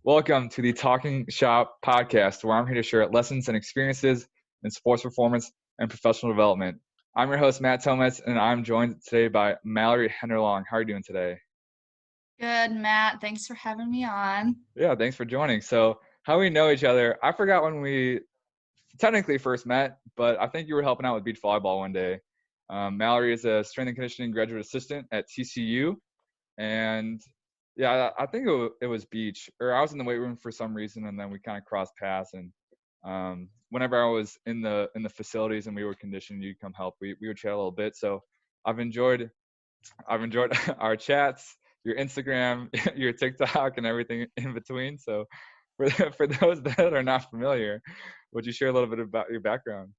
Welcome to the Talking Shop podcast, where I'm here to share lessons and experiences in sports performance and professional development. I'm your host, Matt Thomas, and I'm joined today by Malorie Henderlong. How are you doing today? Good, Matt. Thanks for having me on. Yeah, thanks for joining. So, how we know each other, I forgot when we technically first met, but I think you were helping out with beach volleyball one day. Malorie is a strength and conditioning graduate assistant at TCU, and yeah, I think it was beach, or I was in the weight room for some reason, and then we kind of crossed paths. And whenever I was in the facilities and we were conditioned, you'd come help. We would chat a little bit. So I've enjoyed our chats, your Instagram, your TikTok, and everything in between. So for those that are not familiar, would you share a little bit about your background?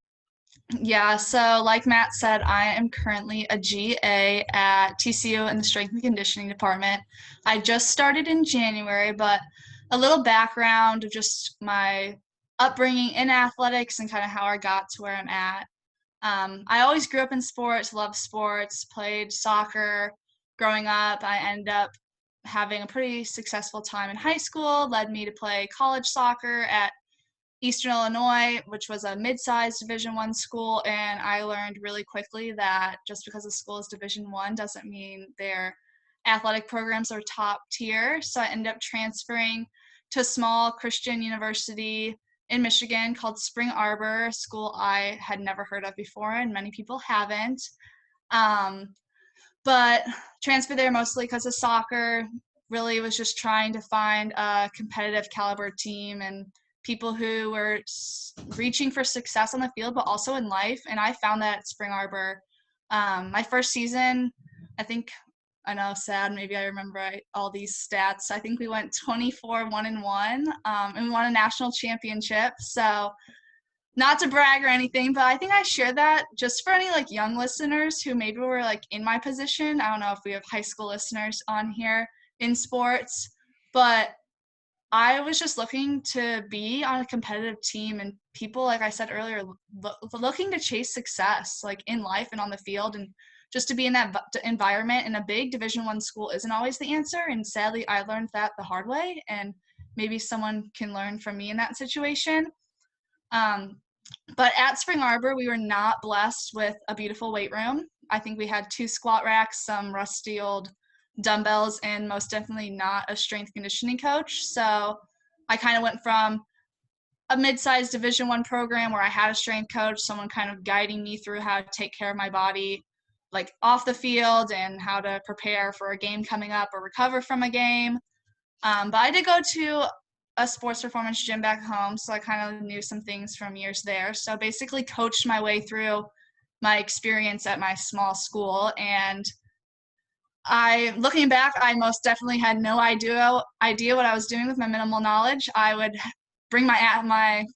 Yeah, so like Matt said, I am currently a GA at TCU in the Strength and Conditioning department. I just started in January, but a little background of just my upbringing in athletics and kind of how I got to where I'm at. I always grew up in sports, loved sports, played soccer growing up. I ended up having a pretty successful time in high school, led me to play college soccer at Eastern Illinois, which was a mid-sized Division I school, and I learned really quickly that just because a school is Division I doesn't mean their athletic programs are top tier. So I ended up transferring to a small Christian university in Michigan called Spring Arbor, a school I had never heard of before, and many people haven't. But transferred there mostly because of soccer. Really was just trying to find a competitive caliber team and people who were reaching for success on the field, but also in life. And I found that at Spring Arbor. My first season, I know, sad, maybe I remember all these stats. I think we went 24-1-1, and we won a national championship. So not to brag or anything, but I think I share that just for any like young listeners who maybe were like in my position. I don't know if we have high school listeners on here in sports, but I was just looking to be on a competitive team, and people, like I said earlier, looking to chase success, like in life and on the field, and just to be in that environment in a big Division I school isn't always the answer. And sadly, I learned that the hard way, and maybe someone can learn from me in that situation. But at Spring Arbor, we were not blessed with a beautiful weight room. I think we had 2 squat racks, some rusty old dumbbells, and most definitely not a strength conditioning coach. So I kind of went from a mid-sized Division I program where I had a strength coach, someone kind of guiding me through how to take care of my body, like off the field, and how to prepare for a game coming up or recover from a game. But I did go to a sports performance gym back home, so I kind of knew some things from years there. So basically coached my way through my experience at my small school. And looking back, I most definitely had no idea what I was doing with my minimal knowledge. I would bring my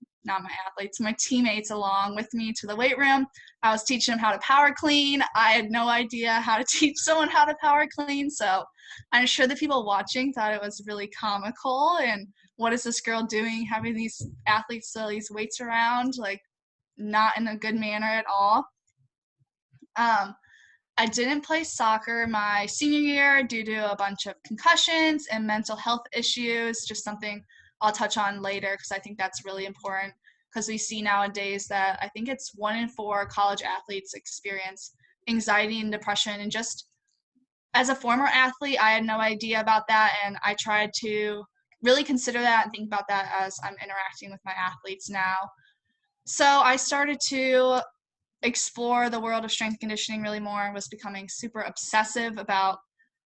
teammates along with me to the weight room. I was teaching them how to power clean. I had no idea how to teach someone how to power clean. So I'm sure the people watching thought it was really comical. And what is this girl doing, having these athletes throw these weights around, like not in a good manner at all. I didn't play soccer my senior year due to a bunch of concussions and mental health issues, just something I'll touch on later because I think that's really important, because we see nowadays that I think it's 1 in 4 college athletes experience anxiety and depression. And just as a former athlete, I had no idea about that, and I tried to really consider that and think about that as I'm interacting with my athletes now. So I started to explore the world of strength conditioning really more, and was becoming super obsessive about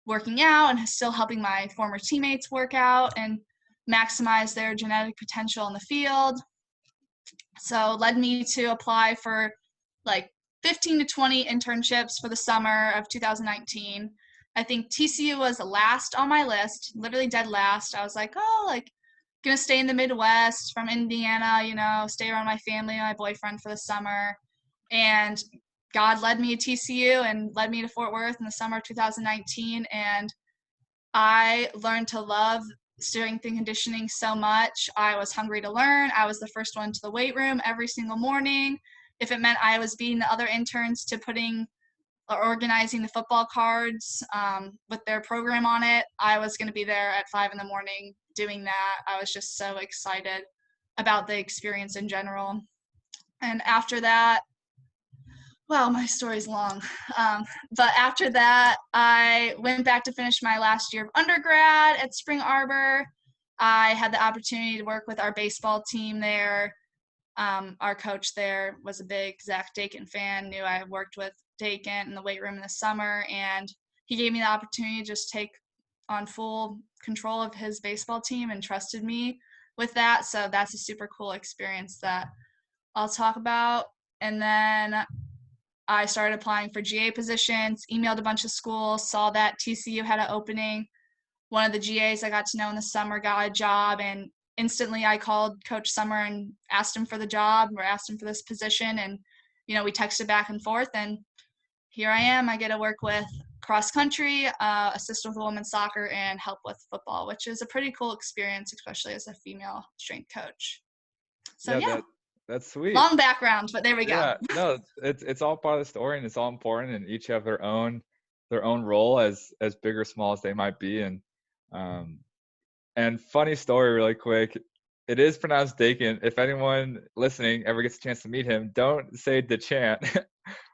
working out and still helping my former teammates work out and maximize their genetic potential in the field. So led me to apply for like 15 to 20 internships for the summer of 2019. I think TCU was last on my list, literally dead last. I was like, gonna stay in the Midwest from Indiana, stay around my family and my boyfriend for the summer. And God led me to TCU and led me to Fort Worth in the summer of 2019. And I learned to love strength and conditioning so much. I was hungry to learn. I was the first one to the weight room every single morning. If it meant I was beating the other interns to putting or organizing the football cards with their program on it, I was going to be there at 5 in the morning doing that. I was just so excited about the experience in general. And after that, well, my story's long. But after that, I went back to finish my last year of undergrad at Spring Arbor. I had the opportunity to work with our baseball team there. Our coach there was a big Zach Dakin fan, knew I had worked with Dakin in the weight room in the summer, and he gave me the opportunity to just take on full control of his baseball team and trusted me with that. So that's a super cool experience that I'll talk about. And then I started applying for GA positions, emailed a bunch of schools, saw that TCU had an opening. One of the GAs I got to know in the summer got a job, and instantly I called Coach Summer and asked him for the job or asked him for this position. And, we texted back and forth, and here I am. I get to work with cross country, assist with women's soccer, and help with football, which is a pretty cool experience, especially as a female strength coach. So yeah. That's sweet. Long background, but there we go. Yeah, no, it's all part of the story, and it's all important, and each have their own role as big or small as they might be. And funny story really quick, it is pronounced Dakin. If anyone listening ever gets a chance to meet him, don't say DeChant,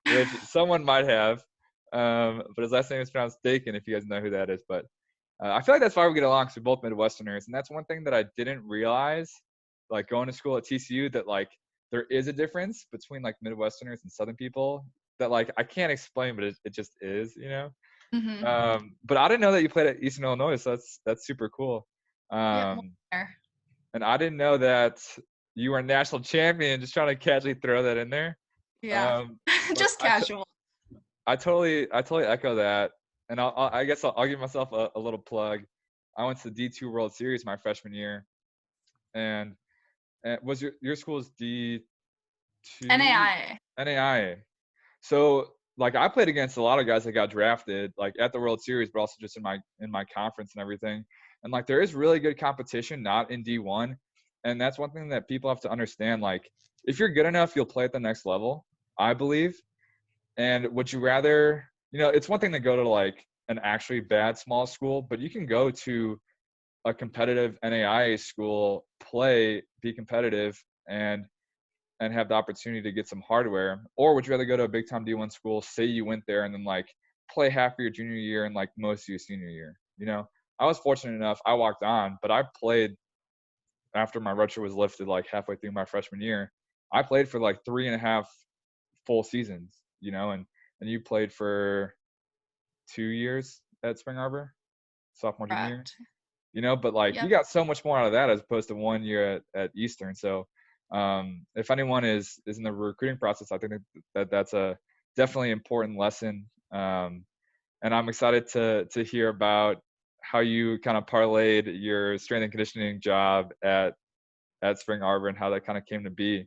which someone might have. But his last name is pronounced Dakin, if you guys know who that is. But I feel like that's why we get along, because we're both Midwesterners. And that's one thing that I didn't realize, like going to school at TCU, that like there is a difference between like Midwesterners and Southern people that like I can't explain, but it just is, Mm-hmm. But I didn't know that you played at Eastern Illinois, so that's super cool. Yeah. And I didn't know that you were a national champion. Just trying to casually throw that in there. Yeah. Just casual. I totally echo that, and I guess I'll give myself a little plug. I went to the D2 World Series my freshman year, and was your school's D2? NAIA. NAIA. So like I played against a lot of guys that got drafted like at the World Series, but also just in my conference and everything. And like there is really good competition, not in D1, and that's one thing that people have to understand. Like if you're good enough, you'll play at the next level, I believe. And would you rather, it's one thing to go to like an actually bad small school, but you can go to a competitive NAIA school, be competitive, and have the opportunity to get some hardware? Or would you rather go to a big time D1 school, say you went there, and then like play half of your junior year and like most of your senior year? I was fortunate enough, I walked on, but I played after my redshirt was lifted like halfway through my freshman year. I played for like 3.5 full seasons, and you played for 2 years at Spring Arbor, sophomore, junior year, but like you got so much more out of that as opposed to 1 year at Eastern. So if anyone is in the recruiting process, I think that's a definitely important lesson. And I'm excited to hear about how you kind of parlayed your strength and conditioning job at Spring Arbor and how that kind of came to be,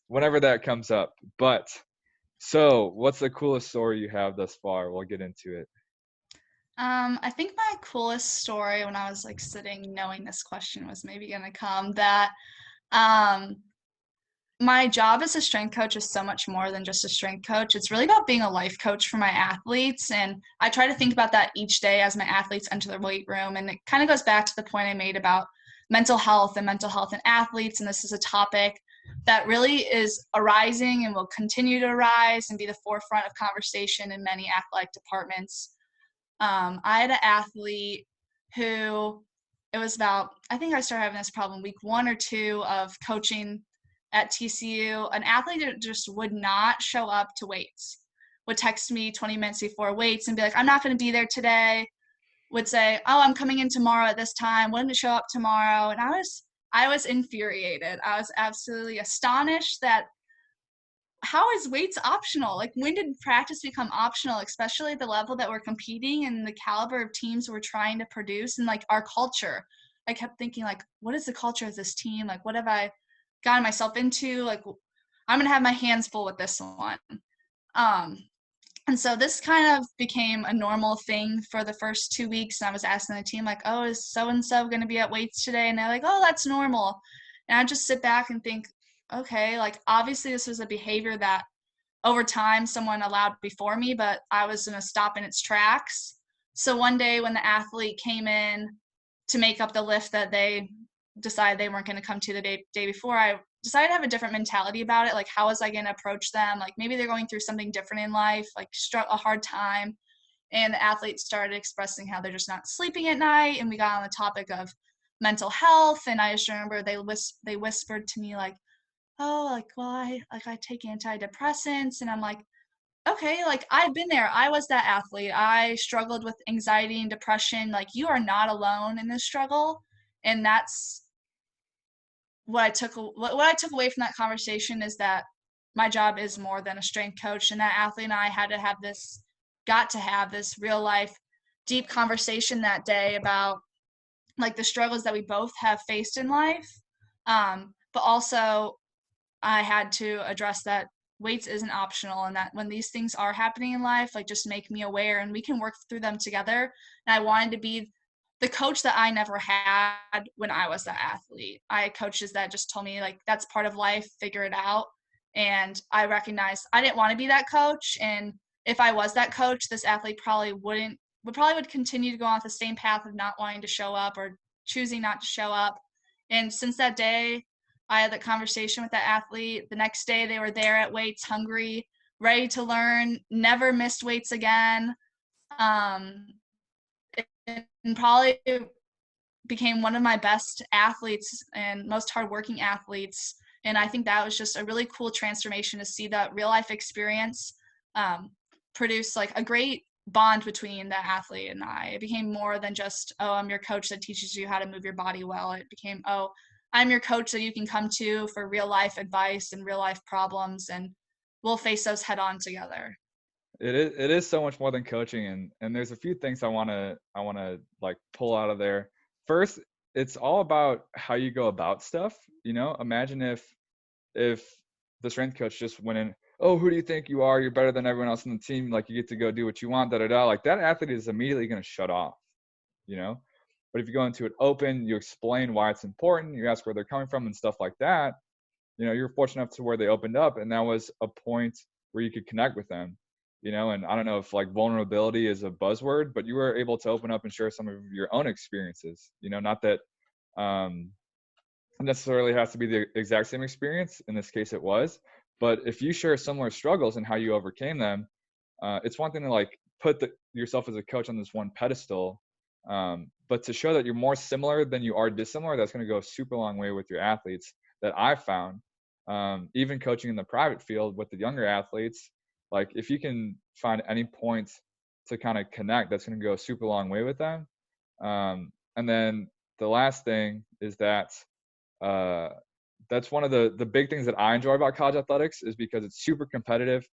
whenever that comes up. But so what's the coolest story you have thus far? We'll get into it. I think my coolest story when I was like sitting knowing this question was maybe gonna come, that my job as a strength coach is so much more than just a strength coach. It's really about being a life coach for my athletes. And I try to think about that each day as my athletes enter the weight room. And it kind of goes back to the point I made about mental health in athletes. And this is a topic that really is arising and will continue to arise and be the forefront of conversation in many athletic departments. I had an athlete who, it was about, I think I started having this problem week 1 or 2 of coaching at TCU. An athlete that just would not show up to weights, would text me 20 minutes before weights and be like, I'm not going to be there today. Would say, oh, I'm coming in tomorrow at this time. Wouldn't show up tomorrow. And I was infuriated. I was absolutely astonished that how is weights optional? Like, when did practice become optional, especially at the level that we're competing and the caliber of teams we're trying to produce and like our culture? I kept thinking, like, what is the culture of this team? Like, what have I gotten myself into? Like, I'm going to have my hands full with this one. And so this kind of became a normal thing for the first 2 weeks. And I was asking the team, like, oh, is so-and-so going to be at weights today? And they're like, oh, that's normal. And I just sit back and think, okay, like, obviously this was a behavior that over time someone allowed before me, but I was going to stop in its tracks. So one day when the athlete came in to make up the lift that they decided they weren't going to come to the day before, I decided to have a different mentality about it. Like, how was I going to approach them? Like, maybe they're going through something different in life, like a hard time. And the athletes started expressing how they're just not sleeping at night. And we got on the topic of mental health. And I just remember they whispered to me like, oh, like, well, I take antidepressants. And I'm like, okay, like, I've been there. I was that athlete. I struggled with anxiety and depression. Like, you are not alone in this struggle. And that's what I took away from that conversation, is that my job is more than a strength coach, and that athlete and I got to have this real life deep conversation that day about like the struggles that we both have faced in life. But also I had to address that weights isn't optional, and that when these things are happening in life, like, just make me aware and we can work through them together. And I wanted to be the coach that I never had when I was that athlete. I had coaches that just told me like, that's part of life, figure it out. And I recognized I didn't want to be that coach. And if I was that coach, this athlete would continue to go on the same path of not wanting to show up or choosing not to show up. And since that day, I had that conversation with that athlete. The next day they were there at weights, hungry, ready to learn, never missed weights again. And probably became one of my best athletes and most hardworking athletes. And I think that was just a really cool transformation to see that real life experience produce like a great bond between the athlete and I. It became more than just, oh, I'm your coach that teaches you how to move your body well. It became, oh, I'm your coach that you can come to for real life advice and real life problems, and we'll face those head on together. It is so much more than coaching, and there's a few things I wanna like pull out of there. First, it's all about how you go about stuff. Imagine if the strength coach just went in, oh, who do you think you are? You're better than everyone else on the team. Like, you get to go do what you want, da da da. Like, that athlete is immediately gonna shut off, you know. But if you go into it open, you explain why it's important, you ask where they're coming from and stuff like that. You're fortunate enough to where they opened up, and that was a point where you could connect with them. And I don't know if like vulnerability is a buzzword, but you were able to open up and share some of your own experiences. Not that necessarily has to be the exact same experience. In this case, it was. But if you share similar struggles and how you overcame them, it's one thing to like put yourself as a coach on this one pedestal, but to show that you're more similar than you are dissimilar, that's going to go a super long way with your athletes. That I've found, even coaching in the private field with the younger athletes, like, if you can find any point to kind of connect, that's going to go a super long way with them. And then the last thing is that that's one of the big things that I enjoy about college athletics, is because it's super competitive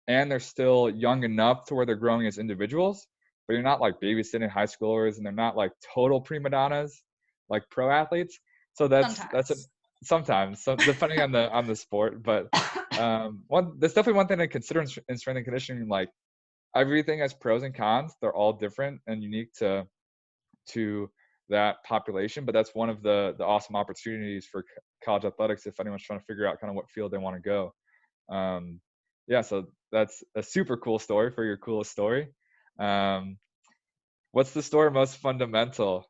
and they're still young enough to where they're growing as individuals, but you're not like babysitting high schoolers, and they're not like total prima donnas like pro athletes. So that's sometimes, so depending on the sport. But that's definitely one thing to consider in strength and conditioning. Like, everything has pros and cons. They're all different and unique to that population, but that's one of the awesome opportunities for college athletics if anyone's trying to figure out kind of what field they want to go. Yeah, so that's a super cool story for your coolest story. What's the story most fundamental?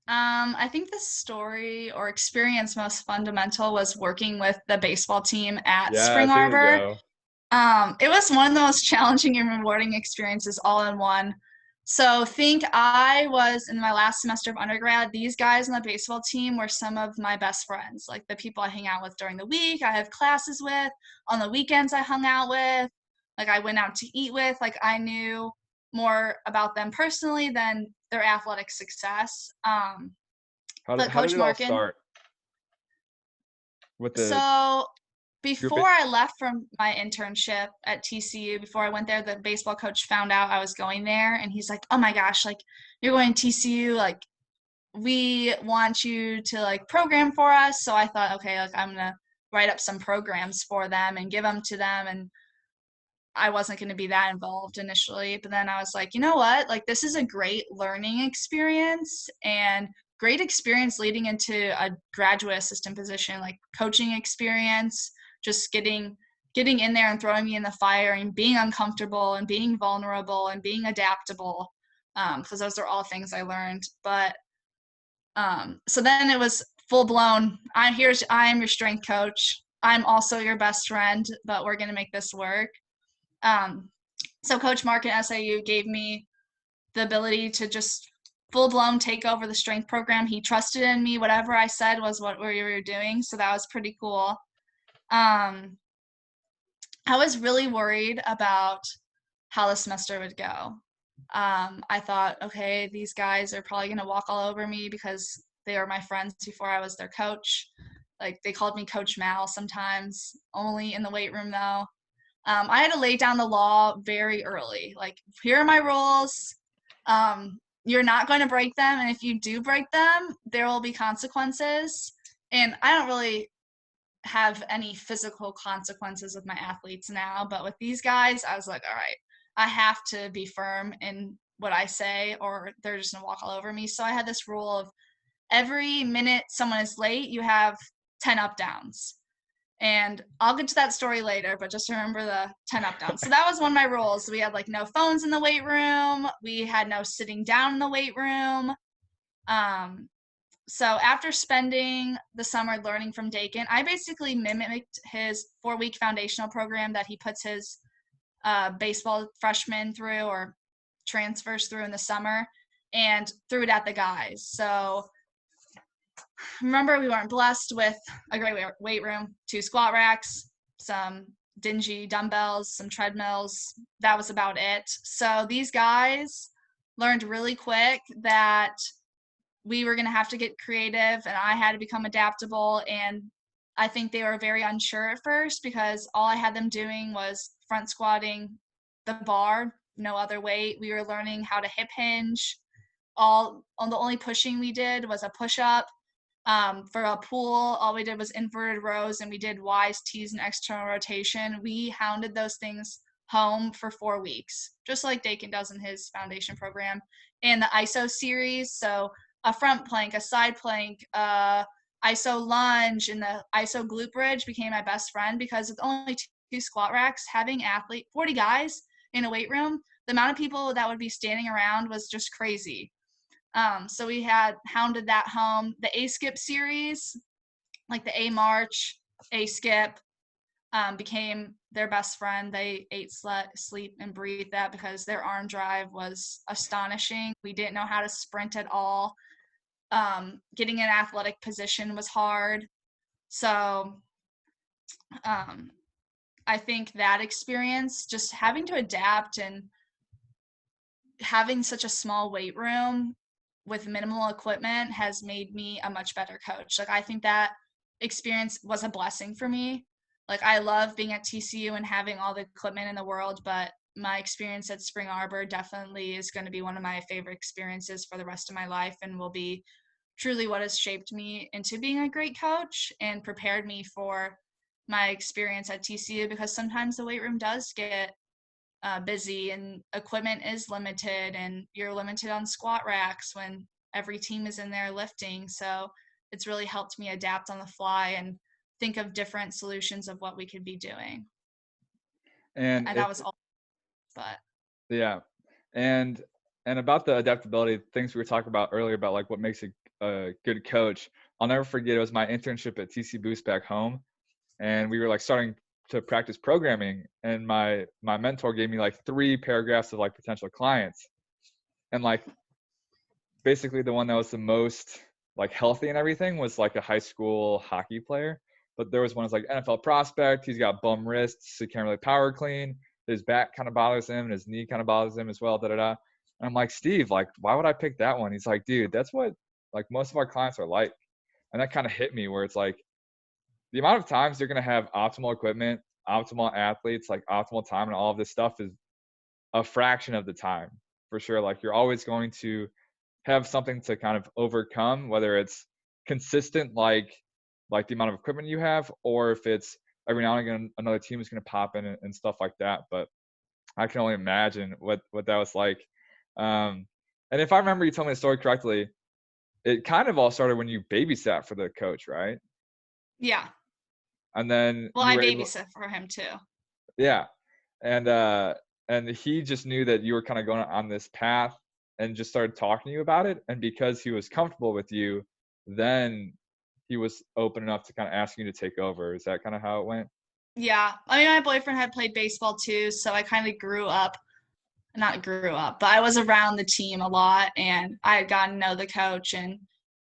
I think the story or experience most fundamental was working with the baseball team at Spring There you Arbor. go. It was one of the most challenging and rewarding experiences all in one. So think I was in my last semester of undergrad. These guys on the baseball team were some of my best friends, like the people I hang out with during the week, I have classes with, on the weekends I hung out with, like I went out to eat with. Like, I knew more about them personally than their athletic success. How But did Coach it all Markin, start with the so group? before I left from my internship at TCU, before I went there, the baseball coach found out I was going there, and he's like, oh my gosh, like, you're going to TCU, like, we want you to like program for us. So I thought, okay, like, I'm gonna write up some programs for them and give them to them. And I wasn't going to be that involved initially, but then I was like, you know what, like, this is a great learning experience and great experience leading into a graduate assistant position, like coaching experience, just getting in there and throwing me in the fire and being uncomfortable and being vulnerable and being adaptable, because those are all things I learned. But So then it was full blown. I am your strength coach. I'm also your best friend, but we're gonna make this work. So Coach Mark at SIU gave me the ability to just full blown take over the strength program. He trusted in me. Whatever I said was what we were doing. So that was pretty cool. I was really worried about how the semester would go. I thought, okay, these guys are probably going to walk all over me because they were my friends before I was their coach. Like, they called me Coach Mal sometimes, only in the weight room though. I had to lay down the law very early. Like, here are my rules. You're not going to break them. And if you do break them, there will be consequences. And I don't really have any physical consequences with my athletes now, but with these guys, I was like, all right, I have to be firm in what I say or they're just gonna walk all over me. So I had this rule of every minute someone is late, you have 10 up downs. And I'll get to that story later, but just remember the 10 up downs. So that was one of my rules. We had like no phones in the weight room. We had no sitting down in the weight room. So after spending the summer learning from Dakin, I basically mimicked his 4-week foundational program that he puts his baseball freshmen through or transfers through in the summer and threw it at the guys. So remember, we weren't blessed with a great weight room, 2 squat racks, some dingy dumbbells, some treadmills. That was about it. So these guys learned really quick that we were going to have to get creative and I had to become adaptable. And I think they were very unsure at first because all I had them doing was front squatting the bar, no other weight. We were learning how to hip hinge. The only pushing we did was a push up. For a pull, all we did was inverted rows and we did Y's, T's, and external rotation. We hounded those things home for 4 weeks, just like Dakin does in his foundation program. And the ISO series, so a front plank, a side plank, ISO lunge, and the ISO glute bridge became my best friend because with only 2 squat racks, having 40 guys in a weight room, the amount of people that would be standing around was just crazy. So we had hounded that home. The A-skip series, like the A-march, A-skip, became their best friend. They ate, sleep, and breathe that because their arm drive was astonishing. We didn't know how to sprint at all. Getting an athletic position was hard. So I think that experience, just having to adapt and having such a small weight room with minimal equipment has made me a much better coach. Like, I think that experience was a blessing for me. Like, I love being at TCU and having all the equipment in the world, but my experience at Spring Arbor definitely is going to be one of my favorite experiences for the rest of my life and will be truly what has shaped me into being a great coach and prepared me for my experience at TCU, because sometimes the weight room does get busy and equipment is limited and you're limited on squat racks when every team is in there lifting. So it's really helped me adapt on the fly and think of different solutions of what we could be doing. And that was all, but yeah. And about the adaptability things we were talking about earlier about like what makes a good coach, I'll never forget, it was my internship at TC Boost back home, and we were like starting to practice programming, and my mentor gave me like 3 paragraphs of like potential clients, and like basically the one that was the most like healthy and everything was like a high school hockey player, but there was one that's like NFL prospect. He's got bum wrists, so he can't really power clean. His back kind of bothers him and his knee kind of bothers him as well. And I'm like, Steve, like, why would I pick that one? He's like, dude, that's what like most of our clients are like. And that kind of hit me where it's like the amount of times you're going to have optimal equipment, optimal athletes, like optimal time and all of this stuff is a fraction of the time for sure. Like, you're always going to have something to kind of overcome, whether it's consistent, like the amount of equipment you have, or if it's every now and again another team is going to pop in and stuff like that. But I can only imagine what that was like. And if I remember you telling me the story correctly, it kind of all started when you babysat for the coach, right? yeah. And then Well, you I were able, babysit for him too. yeah. And he just knew that you were kind of going on this path. and just started talking to you about it. And because he was comfortable with you, then he was open enough to kind of ask you to take over. Is that kind of how it went? Yeah. I mean, my boyfriend had played baseball too, so I kind of not grew up, but I was around the team a lot and I had gotten to know the coach, and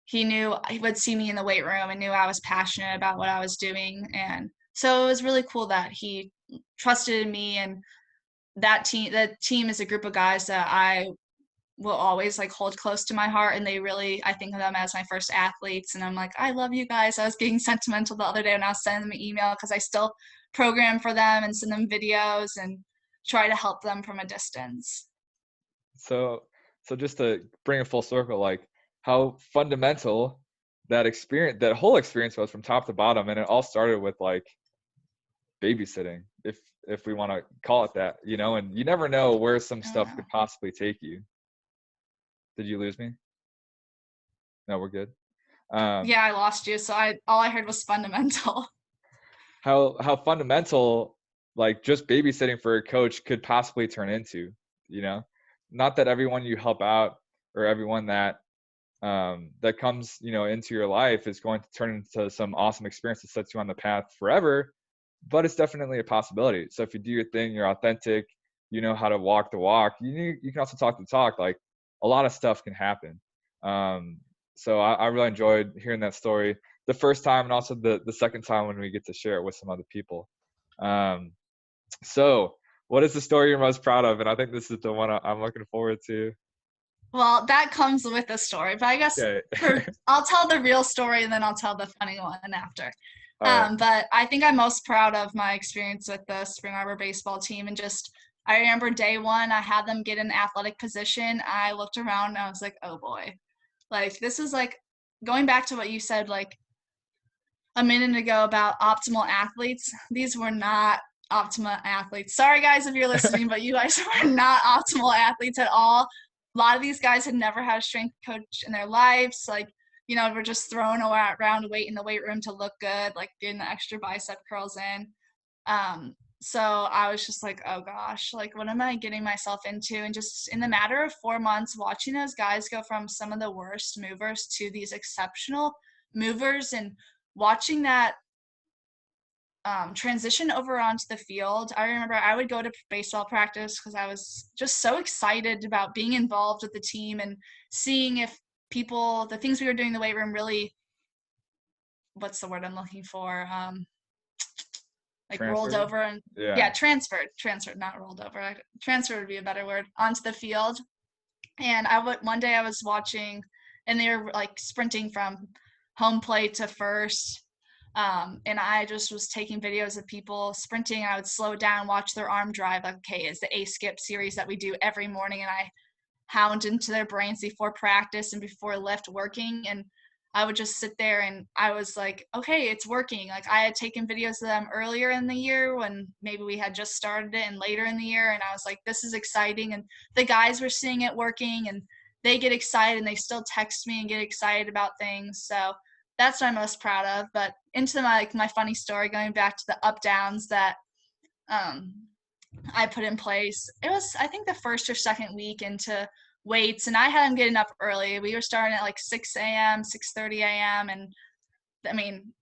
he would see me in the weight room and knew I was passionate about what I was doing. And so it was really cool that he trusted in me, and the team is a group of guys that I will always like hold close to my heart, and I think of them as my first athletes, and I'm like, I love you guys. I was getting sentimental the other day when I was sending them an email because I still program for them and send them videos and try to help them from a distance. So, so just to bring it full circle, like how fundamental that whole experience was from top to bottom, and it all started with like babysitting, if we want to call it that, and you never know where some I don't stuff know. could possibly take you. Did you lose me? No, we're good. Um, Yeah, I lost you, so all I heard was fundamental. how fundamental like just babysitting for a coach could possibly turn into, you know, not that everyone you help out or everyone that comes into your life is going to turn into some awesome experience that sets you on the path forever, but it's definitely a possibility. So if you do your thing, you're authentic, you know how to walk the walk, you can also talk the talk, like a lot of stuff can happen. So I really enjoyed hearing that story the first time, and also the second time when we get to share it with some other people. um, so what is the story you're most proud of? And I think this is the one I'm looking forward to. Well, that comes with the story, but I guess Okay. I'll tell the real story and then I'll tell the funny one after. All right. But I think I'm most proud of my experience with the Spring Arbor baseball team, and just I remember day one, I had them get in athletic position. I looked around and I was like, oh boy, like this is like going back to what you said like a minute ago about optimal athletes. These were not optimal athletes. Sorry, guys, if you're listening, but you guys were not optimal athletes at all. A lot of these guys had never had a strength coach in their lives. Like, we're just throwing around weight in the weight room to look good, like getting the extra bicep curls in. So I was just like, oh gosh, like what am I getting myself into? And just in the matter of 4 months, watching those guys go from some of the worst movers to these exceptional movers, and watching that transition over onto the field. I remember I would go to baseball practice because I was just so excited about being involved with the team and seeing if the things we were doing in the weight room really, what's the word I'm looking for? Like rolled Transferred. over and Yeah. yeah, transferred, not rolled over. Transfer would be a better word, onto the field. And one day I was watching, and they were like sprinting from home plate to first. And I just was taking videos of people sprinting, and I would slow down, watch their arm drive. Like, okay, it's the A skip series that we do every morning, and I hound into their brains before practice and before lift working. And I would just sit there and I was like, okay, it's working. Like I had taken videos of them earlier in the year when maybe we had just started it, and later in the year. And I was like, this is exciting. And the guys were seeing it working, and they get excited and they still text me and get excited about things. So that's what I'm most proud of. But into my funny story, going back to the up downs that um, I put in place. It was, I think, the first or second week into weights, and I had them getting up early. We were starting at like 6 a.m., 6:30 a.m., and I mean,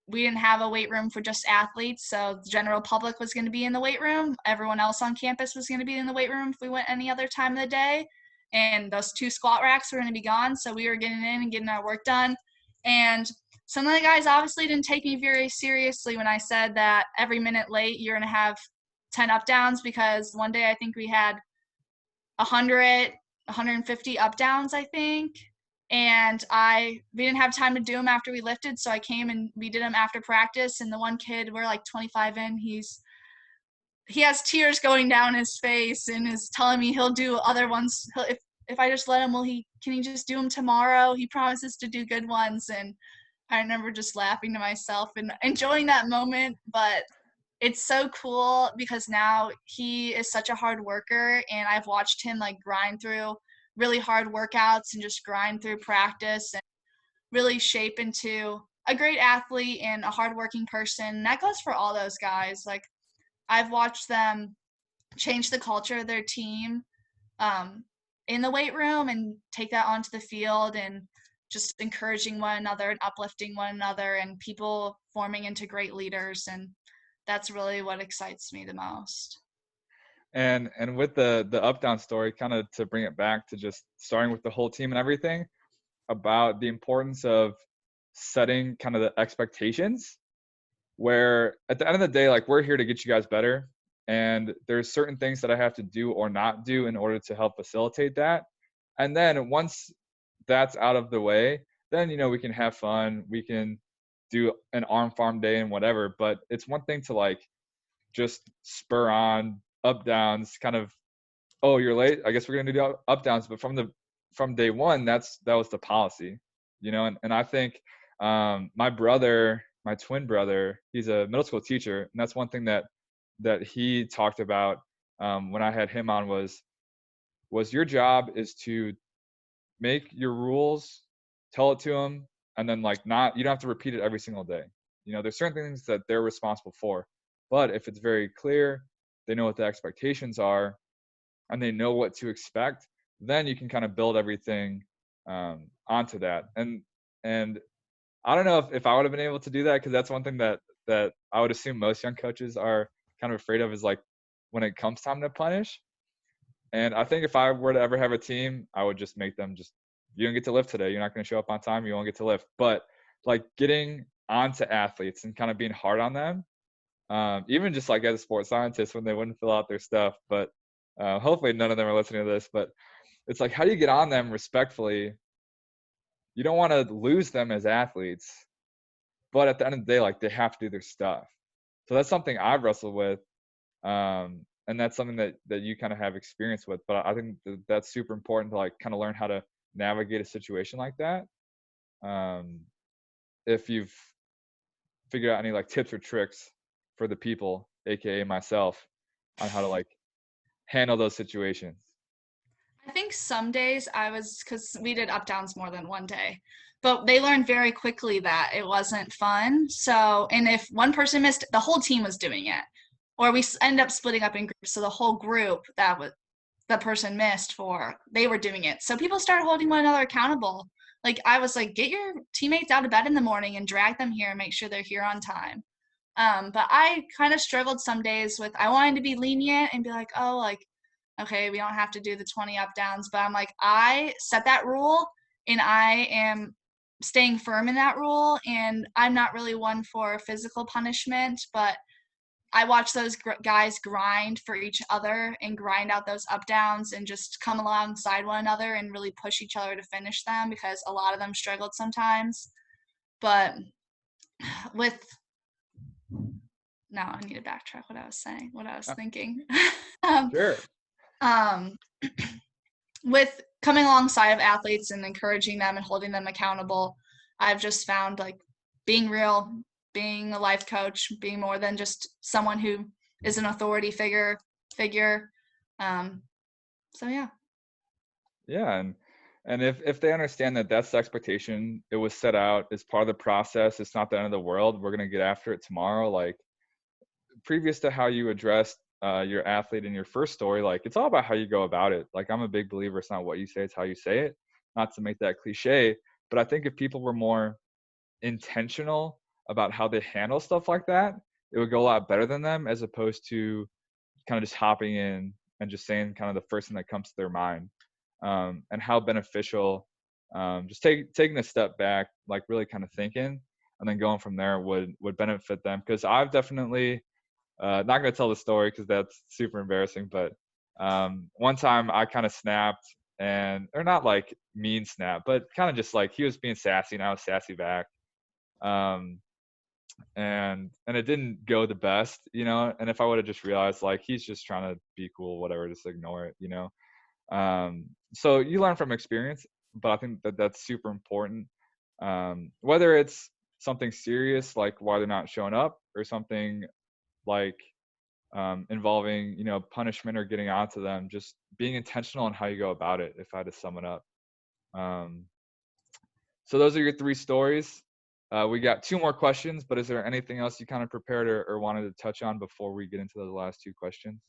we didn't have a weight room for just athletes, so the general public was going to be in the weight room. Everyone else on campus was going to be in the weight room if we went any other time of the day, and those 2 squat racks were going to be gone, so we were getting in and getting our work done. And some of the guys obviously didn't take me very seriously when I said that every minute late you're going to have 10 up downs, because one day I think we had 100, 150 up downs, I think. And we didn't have time to do them after we lifted, so I came and we did them after practice. And the one kid, we're like 25 in, he has tears going down his face and is telling me he'll do other ones. If I just let him, can he just do them tomorrow? He promises to do good ones. And I remember just laughing to myself and enjoying that moment. But it's so cool because now he is such a hard worker, and I've watched him like grind through really hard workouts and just grind through practice and really shape into a great athlete and a hardworking person. That goes for all those guys. Like I've watched them change the culture of their team. in the weight room and take that onto the field, and just encouraging one another and uplifting one another and people forming into great leaders. And that's really what excites me the most. And with the up down story, kind of to bring it back to just starting with the whole team and everything, about the importance of setting kind of the expectations, where at the end of the day, like, we're here to get you guys better, and there's certain things that I have to do or not do in order to help facilitate that. And then once that's out of the way, then we can have fun, we can do an arm farm day and whatever. But it's one thing to like just spur on up downs, kind of, oh, you're late, I guess we're gonna do up downs. But from day one, that was the policy. And I think my twin brother, he's a middle school teacher, and that's one thing that he talked about when I had him on, was your job is to make your rules, tell it to them, and then like, not, you don't have to repeat it every single day. There's certain things that they're responsible for, but if it's very clear, they know what the expectations are, and they know what to expect, then you can kind of build everything onto that. And I don't know if I would have been able to do that, because that's one thing that I would assume most young coaches are kind of afraid of, is like when it comes time to punish. And I think if I were to ever have a team, I would just make them just, you don't get to lift today. You're not going to show up on time. You won't get to lift. But like getting onto athletes and kind of being hard on them, even just like as a sports scientist when they wouldn't fill out their stuff. But hopefully none of them are listening to this. But it's like, how do you get on them respectfully? You don't want to lose them as athletes, but at the end of the day, like, they have to do their stuff. So that's something I've wrestled with. And that's something that you kind of have experience with. But I think that's super important to like kind of learn how to navigate a situation like that. If you've figured out any like tips or tricks for the people, aka myself, on how to like handle those situations. I think some days because we did up downs more than one day, but they learned very quickly that it wasn't fun. So, and if one person missed, the whole team was doing it, or we end up splitting up in groups. So the whole group that was the person missed for, they were doing it. So people started holding one another accountable. Like, I was like, get your teammates out of bed in the morning and drag them here and make sure they're here on time. But I kind of struggled some days with, I wanted to be lenient and be like, oh, like, okay, we don't have to do the 20 up downs. But I'm like, I set that rule and I am staying firm in that rule. And I'm not really one for physical punishment, but I watch those guys grind for each other and grind out those up downs and just come alongside one another and really push each other to finish them, because a lot of them struggled sometimes. But with, now I need to backtrack what I was saying, what I was thinking. Sure. um, with coming alongside of athletes and encouraging them and holding them accountable, I've just found like being real, being a life coach, being more than just someone who is an authority figure. So yeah. Yeah, and if they understand that that's the expectation, it was set out, it's part of the process, it's not the end of the world, we're gonna get after it tomorrow. Like, previous to how you addressed your athlete in your first story, like, it's all about how you go about it. Like, I'm a big believer, it's not what you say, it's how you say it. Not to make that cliche, but I think if people were more intentional about how they handle stuff like that, it would go a lot better than them, as opposed to kind of just hopping in and just saying kind of the first thing that comes to their mind. And how beneficial just taking a step back, like really kind of thinking, and then going from there would benefit them. Because I've definitely not going to tell the story because that's super embarrassing, but one time I kind of snapped, and or not like mean snap, but kind of just like he was being sassy and I was sassy back. Um, and it didn't go the best, and if I would have just realized like he's just trying to be cool, whatever, just ignore it. So you learn from experience, but I think that that's super important. Whether it's something serious like why they're not showing up, or something like involving punishment or getting onto them, just being intentional on how you go about it, if I had to sum it up. um, so those are your three stories. We got two more questions, but is there anything else you kind of prepared or wanted to touch on before we get into those last two questions?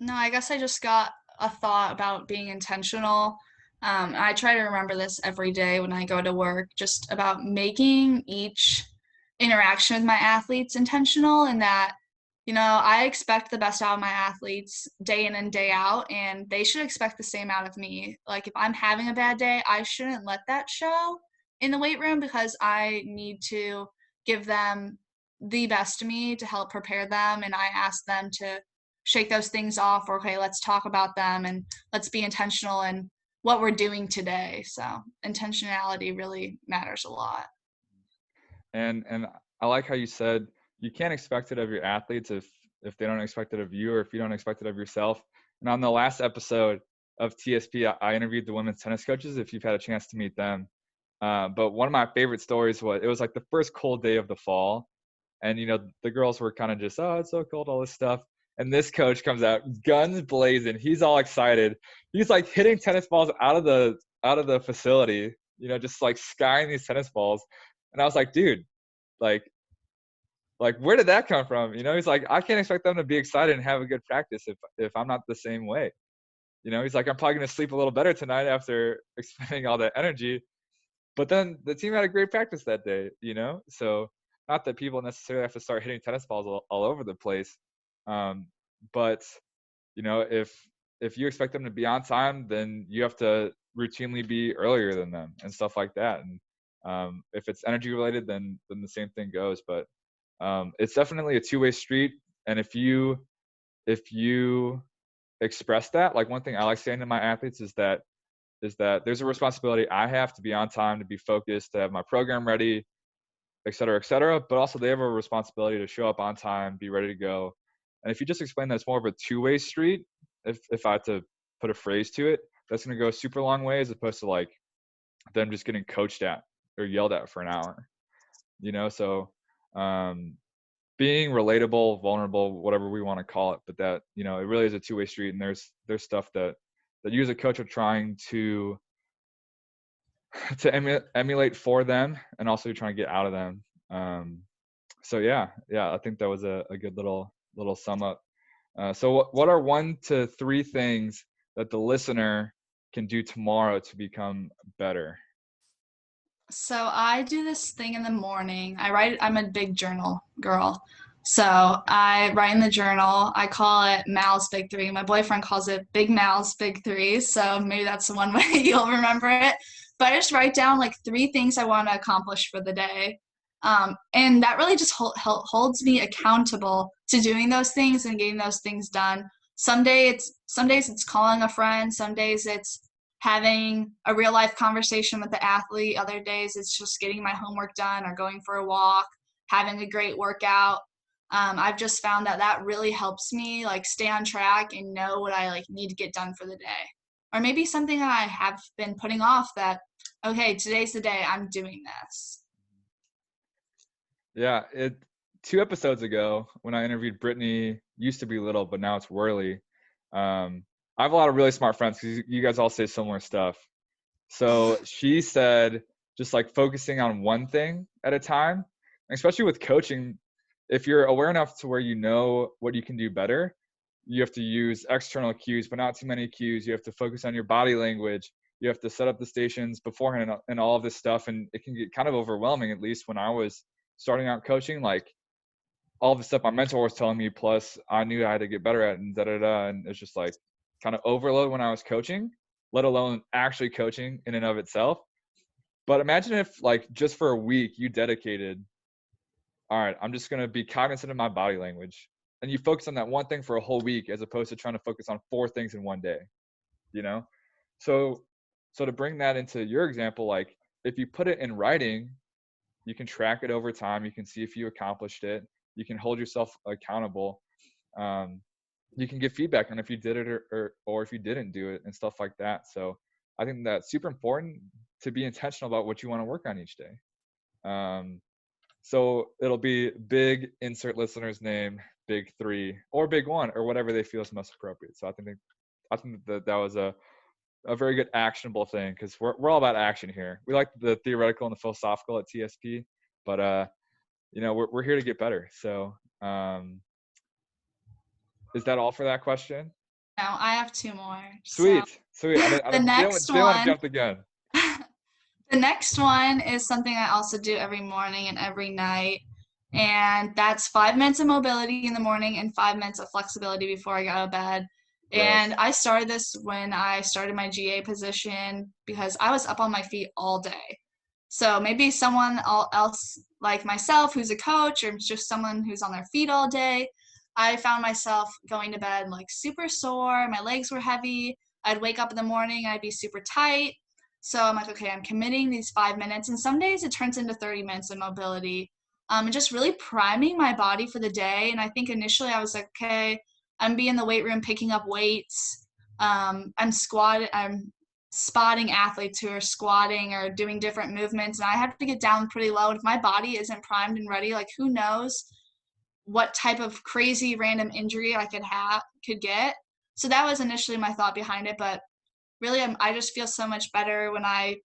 No, I guess I just got a thought about being intentional. I try to remember this every day when I go to work, just about making each interaction with my athletes intentional, and that, I expect the best out of my athletes day in and day out, and they should expect the same out of me. Like, if I'm having a bad day, I shouldn't let that show in the weight room, because I need to give them the best of me to help prepare them. And I ask them to shake those things off, or, okay, let's talk about them and let's be intentional in what we're doing today. So intentionality really matters a lot. And I like how you said you can't expect it of your athletes if they don't expect it of you, or if you don't expect it of yourself. And on the last episode of TSP, I interviewed the women's tennis coaches, if you've had a chance to meet them. But one of my favorite stories was, it was like the first cold day of the fall, and the girls were kind of just, oh, it's so cold, all this stuff. And this coach comes out, guns blazing. He's all excited. He's like hitting tennis balls out of the facility, just like skying these tennis balls. And I was like, dude, like where did that come from? He's like, I can't expect them to be excited and have a good practice if I'm not the same way. He's like, I'm probably gonna sleep a little better tonight after expending all that energy. But then the team had a great practice that day. So not that people necessarily have to start hitting tennis balls all over the place, but if you expect them to be on time, then you have to routinely be earlier than them and stuff like that. And if it's energy related, then the same thing goes. But it's definitely a two-way street. And if you express that, like, one thing I like saying to my athletes is that there's a responsibility I have to be on time, to be focused, to have my program ready, et cetera, et cetera. But also they have a responsibility to show up on time, be ready to go. And if you just explain that it's more of a two-way street, if I had to put a phrase to it, that's going to go a super long way, as opposed to like them just getting coached at or yelled at for an hour. So being relatable, vulnerable, whatever we want to call it, but that it really is a two-way street. And there's stuff that you as a coach are trying to emulate for them, and also you're trying to get out of them. So yeah, I think that was a good little sum up. So what are 1 to 3 things that the listener can do tomorrow to become better? So I do this thing in the morning. I'm a big journal girl. So I write in the journal. I call it Mal's Big Three. My boyfriend calls it Big Mal's Big Three. So maybe that's the one way you'll remember it. But I just write down like 3 things I want to accomplish for the day. And that really just holds me accountable to doing those things and getting those things done. Some days it's calling a friend. Some days it's having a real life conversation with the athlete. Other days it's just getting my homework done or going for a walk, having a great workout. I've just found that really helps me like stay on track and know what I like need to get done for the day. Or maybe something that I have been putting off, that, okay, today's the day I'm doing this. Yeah, 2 episodes ago when I interviewed Brittany, used to be Little, but now it's Worley. I have a lot of really smart friends because you guys all say similar stuff. So she said, just like focusing on one thing at a time, especially with coaching, if you're aware enough to where you know what you can do better, you have to use external cues, but not too many cues. You have to focus on your body language. You have to set up the stations beforehand and all of this stuff. And it can get kind of overwhelming, at least when I was starting out coaching. Like, all the stuff my mentor was telling me, plus I knew I had to get better at, and and it's just like kind of overload when I was coaching, let alone actually coaching in and of itself. But imagine if, like, just for a week you dedicated, all right, I'm just going to be cognizant of my body language, and you focus on that one thing for a whole week, as opposed to trying to focus on 4 things in one day, you know? So so to bring that into your example, like, if you put it in writing, you can track it over time. You can see if you accomplished it. You can hold yourself accountable. Um, you can give feedback on if you did it or if you didn't do it and stuff like that. So I think that's super important, to be intentional about what you want to work on each day. So it'll be big, insert listener's name, big 3, or big 1, or whatever they feel is most appropriate. So I think that was a very good actionable thing, because we're all about action here. We like the theoretical and the philosophical at TSP, but we're here to get better. So is that all for that question? No, I have two more. So Sweet, sweet. I the next didn't want to one, jump the gun. the next one is something I also do every morning and every night. And that's 5 minutes of mobility in the morning and 5 minutes of flexibility before I go to bed. Gross. And I started this when I started my GA position because I was up on my feet all day. So maybe someone else like myself who's a coach or just someone who's on their feet all day, I found myself going to bed like super sore, my legs were heavy. I'd wake up in the morning, I'd be super tight. So I'm like, okay, I'm committing these 5 minutes. And some days it turns into 30 minutes of mobility. And just really priming my body for the day. And I think initially I was like, okay, I'm be in the weight room picking up weights. I'm spotting athletes who are squatting or doing different movements. And I have to get down pretty low. If my body isn't primed and ready, like who knows what type of crazy random injury I could get. So that was initially my thought behind it. But really, I just feel so much better when I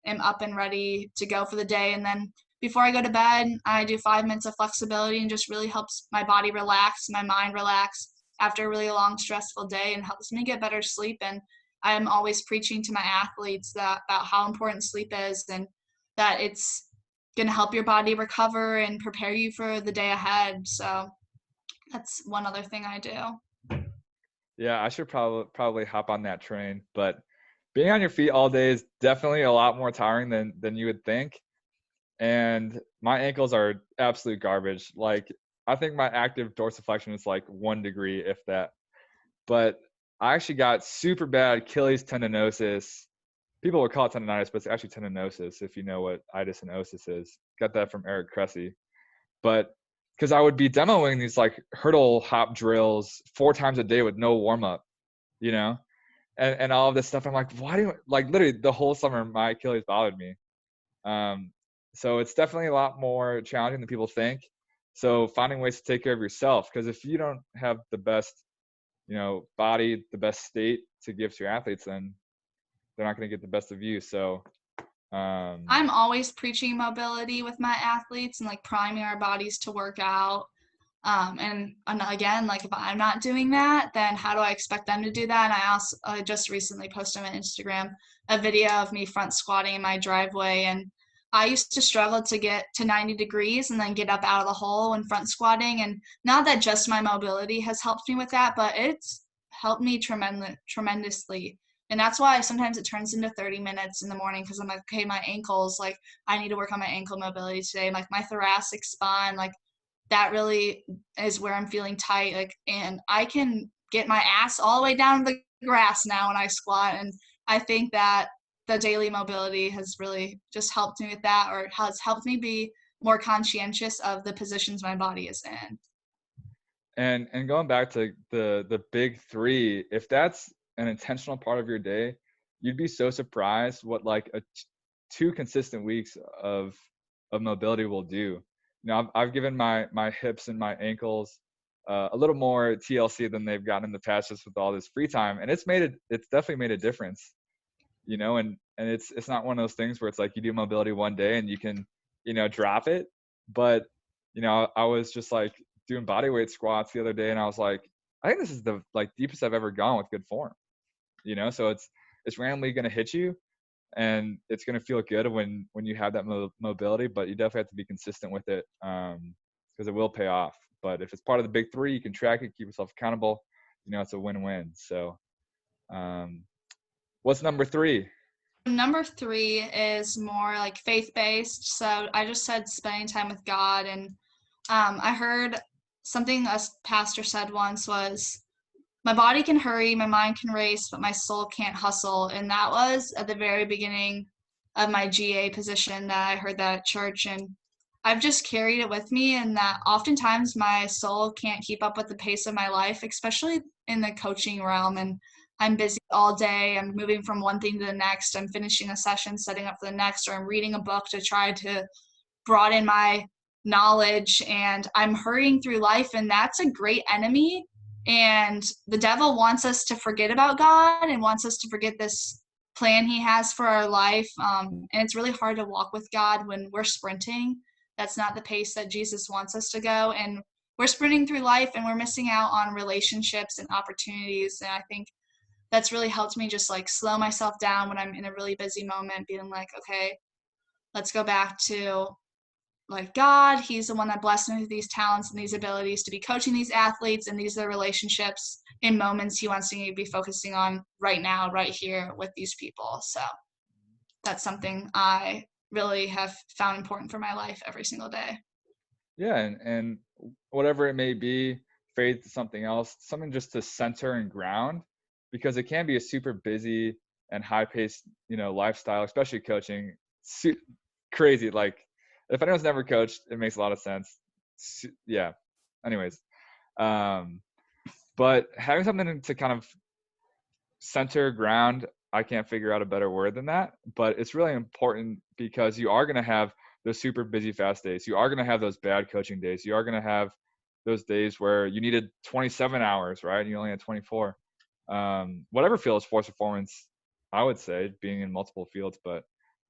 am up and ready to go for the day. And then before I go to bed, I do 5 minutes of flexibility and just really helps my body relax, my mind relax after a really long, stressful day and helps me get better sleep. And I'm always preaching to my athletes about how important sleep is and that it's going to help your body recover and prepare you for the day ahead. So that's one other thing I do. Yeah, I should probably hop on that train, but being on your feet all day is definitely a lot more tiring than you would think. And my ankles are absolute garbage. Like I think my active dorsiflexion is like 1 degree, if that. But I actually got super bad Achilles tendinosis. People would call it tendonitis, but it's actually tendinosis if you know what itis and osis is. Got that from Eric Cressy. But because I would be demoing these like hurdle hop drills 4 times a day with no warm up, you know, and all of this stuff. I'm like, why do you, like literally the whole summer my Achilles bothered me. Um, so it's definitely a lot more challenging than people think. So finding ways to take care of yourself, because if you don't have the best, body, the best state to give to your athletes, then they're not going to get the best of you. So, I'm always preaching mobility with my athletes and like priming our bodies to work out. And again, like if I'm not doing that, then how do I expect them to do that? And I just recently posted on Instagram a video of me front squatting in my driveway. And I used to struggle to get to 90 degrees and then get up out of the hole when front squatting. And not that just my mobility has helped me with that, but it's helped me tremendously. And that's why sometimes it turns into 30 minutes in the morning because I'm like, okay, my ankles, like I need to work on my ankle mobility today. Like my thoracic spine, like that really is where I'm feeling tight. Like, and I can get my ass all the way down to the grass now when I squat. And I think that the daily mobility has really just helped me with that, or has helped me be more conscientious of the positions my body is in. and going back to the big three, if that's an intentional part of your day, you'd be so surprised what like 2 consistent weeks of mobility will do. I've given my hips and my ankles a little more TLC than they've gotten in the past just with all this free time, and it's definitely made a difference. And it's not one of those things where it's like you do mobility one day and you can drop it. But I was just like doing body weight squats the other day, and I was like, I think this is the like deepest I've ever gone with good form. So it's randomly going to hit you, and it's going to feel good when you have that mobility, but you definitely have to be consistent with it, because it will pay off. But if it's part of the big three, you can track it, keep yourself accountable. It's a win-win. So what's number 3? Number 3 is more like faith-based. So I just said spending time with God. And I heard something a pastor said once was, my body can hurry, my mind can race, but my soul can't hustle. And that was at the very beginning of my GA position that I heard that at church. And I've just carried it with me, and that oftentimes my soul can't keep up with the pace of my life, especially in the coaching realm. And I'm busy all day. I'm moving from one thing to the next. I'm finishing a session, setting up for the next, or I'm reading a book to try to broaden my knowledge. And I'm hurrying through life, and that's a great enemy. And the devil wants us to forget about God and wants us to forget this plan he has for our life. And it's really hard to walk with God when we're sprinting. That's not the pace that Jesus wants us to go. And we're sprinting through life and we're missing out on relationships and opportunities. And I think that's really helped me just like slow myself down when I'm in a really busy moment, being like, okay, let's go back to like God. He's the one that blessed me with these talents and these abilities to be coaching these athletes, and these are the relationships in moments he wants me to be focusing on right now, right here with these people. So that's something I really have found important for my life every single day. Yeah, and whatever it may be, faith to something else, something just to center and ground, because it can be a super busy and high-paced, lifestyle, especially coaching. Crazy. Like, if anyone's never coached, it makes a lot of sense. Yeah. Anyways, but having something to kind of center ground, I can't figure out a better word than that, but it's really important because you are going to have those super busy fast days. You are going to have those bad coaching days. You are going to have those days where you needed 27 hours, right? And you only had 24. Whatever field of sports performance, I would say, being in multiple fields, but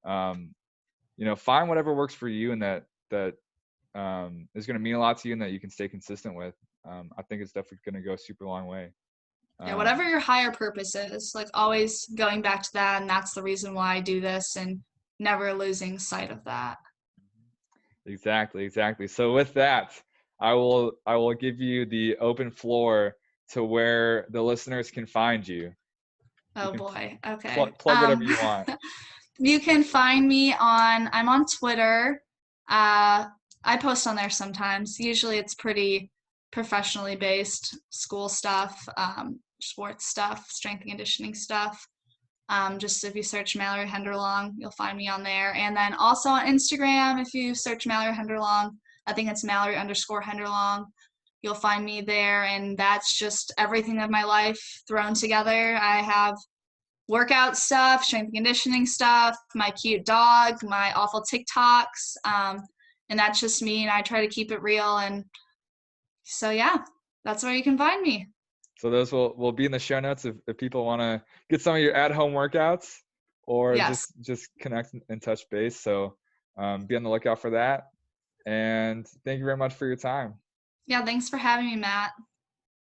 find whatever works for you and that is going to mean a lot to you and that you can stay consistent with. I think it's definitely going to go a super long way. Yeah, whatever your higher purpose is, like always going back to that, and that's the reason why I do this, and never losing sight of that. Exactly. So with that, I will give you the open floor to where the listeners can find you. Oh You boy. Okay. plug whatever you want. You can find me I'm on Twitter. I post on there sometimes. Usually it's pretty professionally based, school stuff, sports stuff, strength and conditioning stuff. Just if you search Malorie Henderlong, you'll find me on there. And then also on Instagram, if you search Malorie Henderlong, I think it's Malorie_Henderlong. You'll find me there. And that's just everything of my life thrown together. I have workout stuff, strength and conditioning stuff, my cute dog, my awful TikToks. And that's just me. And I try to keep it real. And so, yeah, that's where you can find me. So those will be in the show notes if people want to get some of your at-home workouts or Yes. just connect and touch base. So be on the lookout for that. And thank you very much for your time. Yeah, thanks for having me, Matt.